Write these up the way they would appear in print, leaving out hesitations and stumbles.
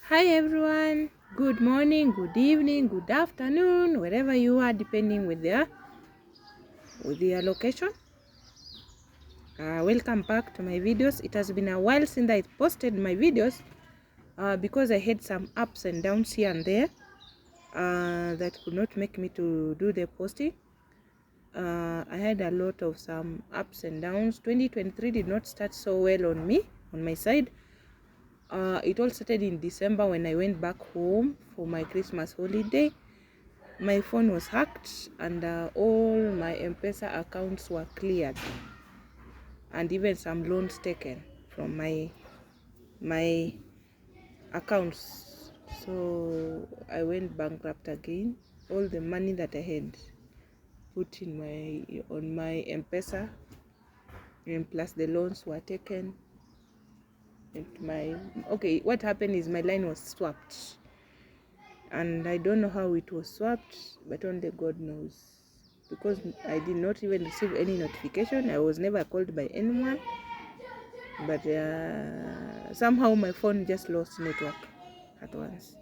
Hi everyone, good morning, good evening, good afternoon, wherever you are, depending with your location. Welcome back to my videos. It has been a while since I posted my videos because I had some ups and downs here and there that could not make me to do the posting. I had a lot of some ups and downs. 2023 did not start so well on my side. It all started in December when I went back home for my Christmas holiday. My phone was hacked and all my M-Pesa accounts were cleared, and even some loans taken from my accounts. So I went bankrupt again. All the money that I had put in on my M-Pesa, and plus the loans were taken. What happened is my line was swapped, and I don't know how it was swapped, but only God knows, because I did not even receive any notification. I was never called by anyone, but somehow my phone just lost network at once.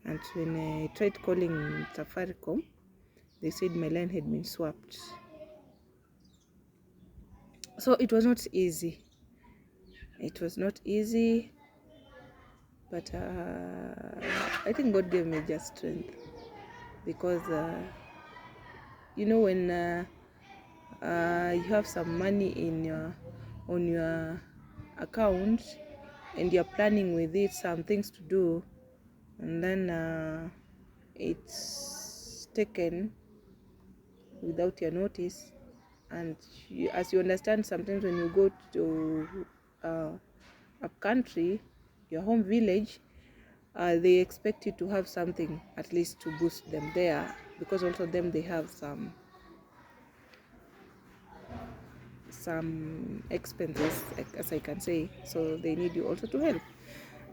And when I tried calling Safaricom, they said my line had been swapped. So it was not easy. It was not easy, but I think God gave me just strength, because when you have some money on your account and you're planning with it some things to do, and then it's taken without your notice. And as you understand, sometimes when you go to a country, your home village, they expect you to have something at least to boost them there, because also them, they have some expenses, as I can say, so they need you also to help.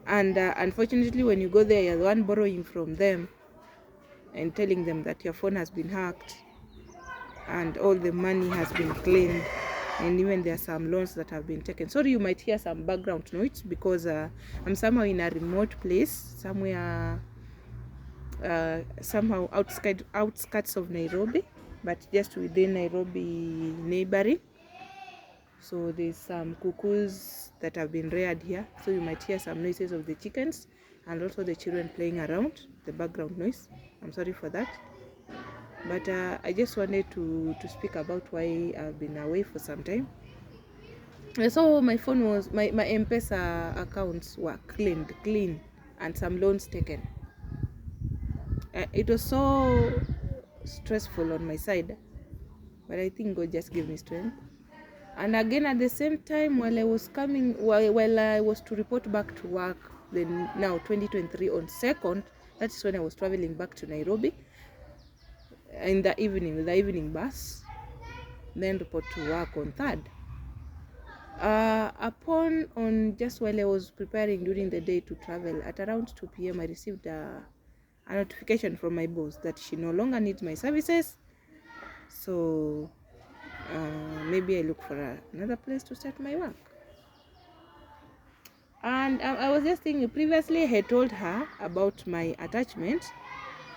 And unfortunately, when you go there, you're the one borrowing from them and telling them that your phone has been hacked and all the money has been claimed, and even there are some loans that have been taken. Sorry, you might hear some background noise, because I'm somehow in a remote place, somewhere somehow outskirts of Nairobi, but just within Nairobi neighboring. So there's some cuckoos that have been reared here, so you might hear some noises of the chickens and also the children playing around, the background noise. I'm sorry for that, but I just wanted to speak about why I've been away for some time. So my phone was, my M-Pesa accounts were clean, and some loans taken. It was so stressful on my side, but I think God just gave me strength. And again, at the same time, while I was to report back to work, then now 2023 on 2nd, that's when I was traveling back to Nairobi in the evening with the evening bus, then report to work on 3rd. Just while I was preparing during the day to travel, at around 2 p.m. I received a notification from my boss that she no longer needs my services. So maybe I look for another place to start my work. And I was just thinking, previously I had told her about my attachment,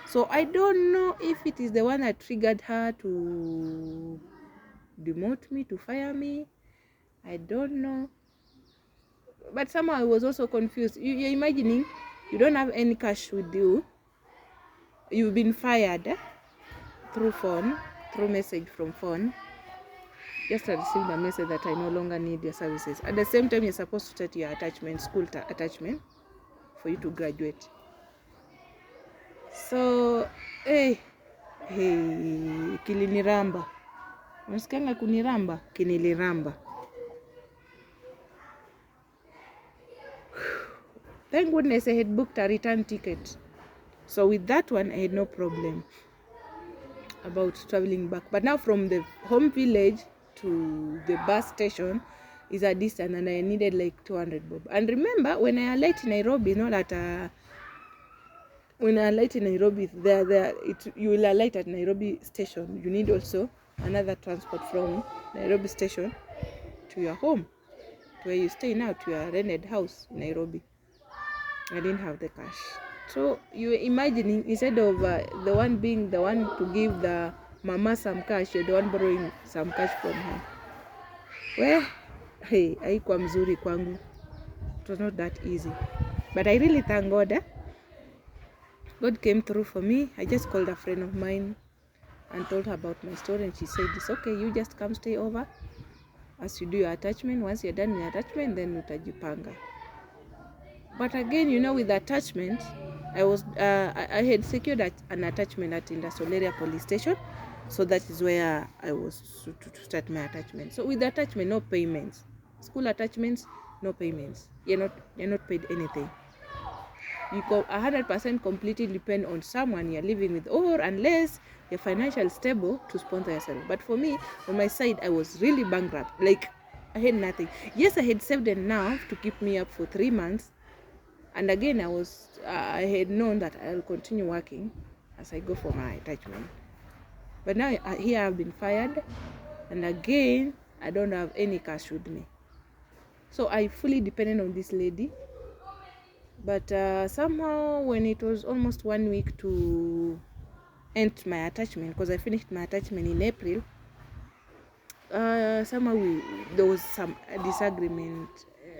so I don't know if it is the one that triggered her to demote me, to fire me. I don't know, but somehow I was also confused. You're imagining you don't have any cash with you, you've been fired through message from phone. Just I received a message that I no longer need your services. At the same time, you're supposed to start your school attachment for you to graduate. So kiliniramba. Unasikianga kuniramba? Kiniliramba. Thank goodness I had booked a return ticket. So with that one, I had no problem about traveling back. But now from the home village to the bus station is a distance, and I needed like 200 bob. And remember, when I alight in Nairobi, when I alight in Nairobi, you will alight at Nairobi station. You need also another transport from Nairobi station to your home, to where you stay now, to your rented house in Nairobi. I didn't have the cash. So you imagining, instead of the one being the one to give the mama some cash, you're the one borrowing some cash from her. Well, hey, haikuwa mzuri kwangu. It was not that easy. But I really thank God. God came through for me. I just called a friend of mine and told her about my story, and she said, it's okay, you just come stay over as you do your attachment. Once you're done with your attachment, then utajipanga. But again, you know, with attachment, I had secured an attachment at Industrial Area Police Station, so that is where I was to start my attachment. So with attachment, no payments. School attachments, no payments. You're not paid anything. You go 100% completely depend on someone you're living with, or unless you're financially stable to sponsor yourself. But for me, on my side, I was really bankrupt. Like, I had nothing. Yes, I had saved enough to keep me up for 3 months. And again, I had known that I'll continue working as I go for my attachment. But now here I've been fired, and again, I don't have any cash with me. So I fully depended on this lady. But somehow, when it was almost 1 week to end my attachment, because I finished my attachment in April, somehow there was some disagreement.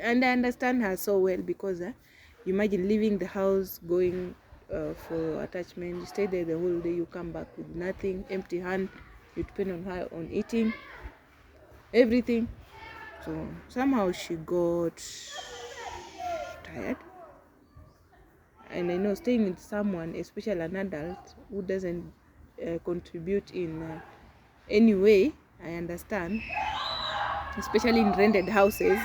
And I understand her so well, because you imagine leaving the house, going for attachment, you stay there the whole day, you come back with nothing, empty hand, you depend on her on eating, everything. So somehow she got tired. And I know staying with someone, especially an adult who doesn't contribute in any way, I understand, especially in rented houses,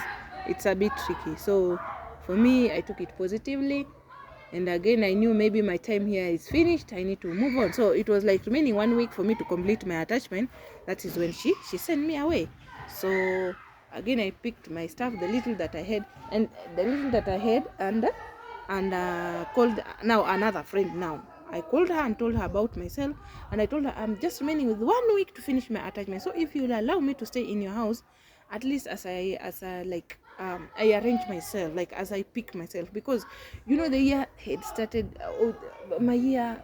it's a bit tricky. So for me, I took it positively. And again, I knew maybe my time here is finished, I need to move on. So it was like remaining 1 week for me to complete my attachment. That is when she sent me away. So again, I picked my stuff, the little that I had, and called now another friend. Now I called her and told her about myself, and I told her I'm just remaining with 1 week to finish my attachment. So if you'll allow me to stay in your house, at least as I arrange myself, like as I pick myself, because you know the year had started, my year,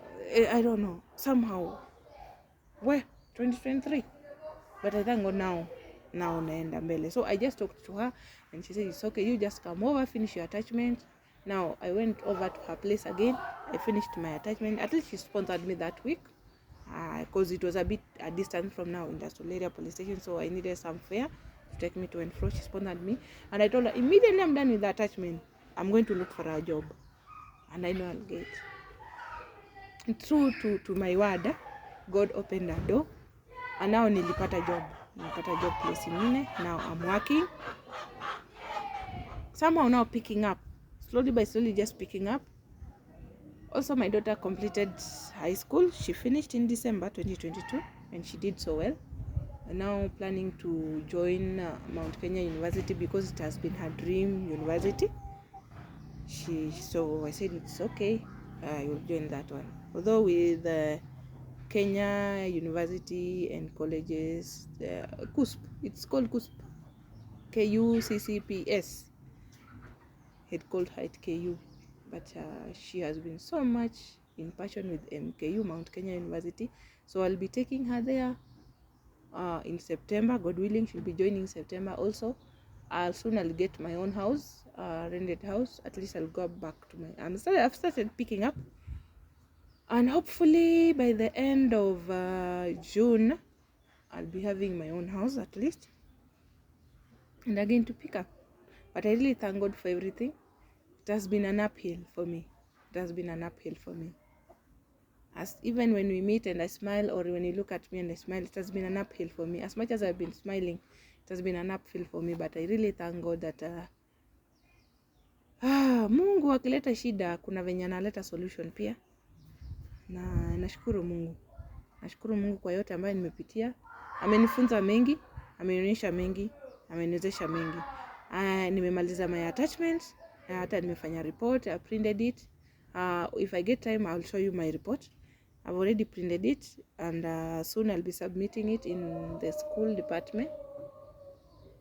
I don't know, somehow, 2023. But I thank God now naenda mbele. So I just talked to her, and she said it's okay, you just come over, finish your attachment. Now I went over to her place again, I finished my attachment. At least she sponsored me that week, because it was a bit a distance from now Industrial Area Police Station, so I needed some fare to take me to and fro. She sponsored me, and I told her immediately I'm done with the attachment, I'm going to look for a job, and I know I'll get. And true to my word, God opened a door, and now nilipata job place ingine. Now I'm working, somehow now picking up, slowly by slowly, just picking up. Also, my daughter completed high school. She finished in December 2022, and she did so well. And now planning to join Mount Kenya University, because it has been her dream university. So I said it's okay, you'll join that one. Although with Kenya University and colleges, KUSP, it's called KUSP, KUCCPS, had called her at KU, but she has been so much in passion with MKU, Mount Kenya University. So I'll be taking her there in September, God willing. She'll be joining September also. I'll get my own house, rented house. At least I'll go back to I've started picking up, and hopefully by the end of June, I'll be having my own house at least, and again to pick up. But I really thank God for everything. It has been an uphill for me. As even when we meet and I smile, or when you look at me and I smile, it has been an uphill for me. As much as I've been smiling, it has been an uphill for me. But I really thank God that Mungu akileta shida, kuna venye analeta solution pia. Na nashukuru Mungu kwa yote ambayo nimepitia. Amenifunza mengi, amenionyesha mengi, ameniwezesha mengi. Nimemaliza my attachments, hata nimefanya report, I printed it. If I get time, I'll show you my report. I've already printed it, and soon I'll be submitting it in the school department.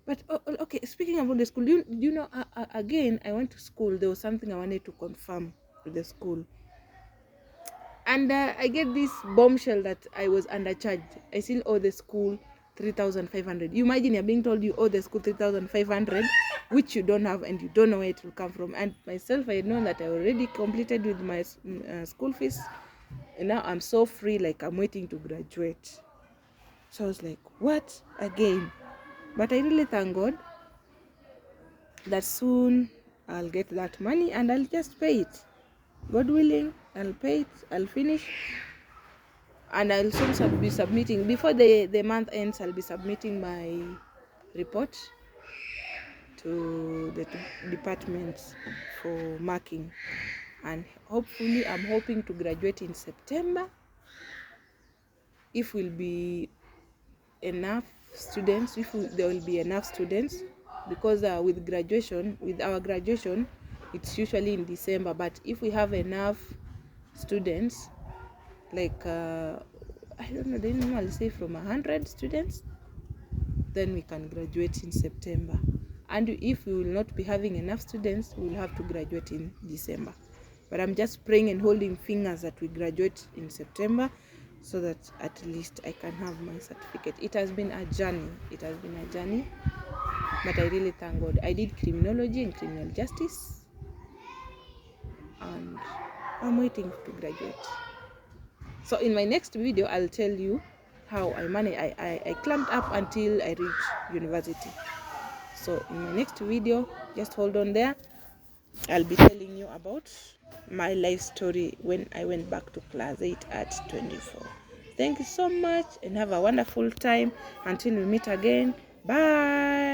But okay, speaking about the school, you know, again, I went to school. There was something I wanted to confirm with the school, and I get this bombshell that I was undercharged. I still owe the school 3,500. You imagine you're being told you owe the school 3,500, which you don't have, and you don't know where it will come from. And myself, I know that I already completed with my school fees, and now I'm so free, like I'm waiting to graduate. So I was like, what again? But I really thank God that soon I'll get that money and I'll just pay it. God willing, I'll pay it, I'll finish, and I'll soon be submitting, before the month ends, I'll be submitting my report to the departments for marking. And hopefully, I'm hoping to graduate in September, if will be enough students, there will be enough students, because with our graduation, it's usually in December. But if we have enough students, like I don't know, they normally say from 100 students, then we can graduate in September. And if we will not be having enough students, we will have to graduate in December. But I'm just praying and holding fingers that we graduate in September, so that at least I can have my certificate. It has been a journey. But I really thank God. I did criminology and criminal justice, and I'm waiting to graduate. So in my next video, I'll tell you how I climbed up until I reached university. So in my next video, just hold on there. I'll be telling you about my life story when I went back to class 8 at 24. Thank you so much and have a wonderful time. Until we meet again. Bye.